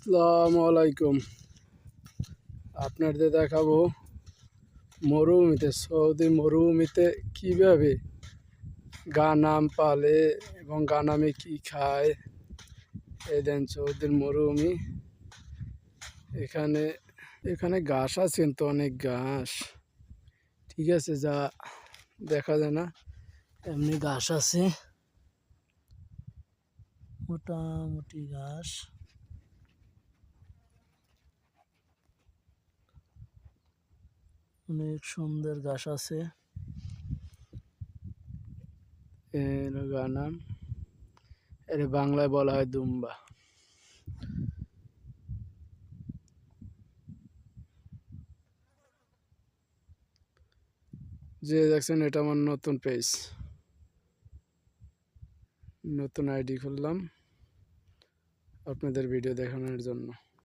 আসসালামু আলাইকুম। আপনাদের দেখাবো মরুভূমিতে, সৌদি মরুভূমিতে কীভাবে গানাম পালে এবং গানামে কি খায়। এই দেন সৌদির মরুভূমি। এখানে এখানে ঘাস আছে, কিন্তু অনেক ঘাস, ঠিক আছে, যা দেখা যায় না, এমনি ঘাস আছে, মোটামুটি ঘাস। অনেক সুন্দর ঘাস আছে। এর গানাম, এর বাংলায় বলা হয় দুম্বা। যে দেখছেন, এটা আমার নতুন পেজ, নতুন আইডি খুললাম আপনাদের ভিডিও দেখানোর জন্য।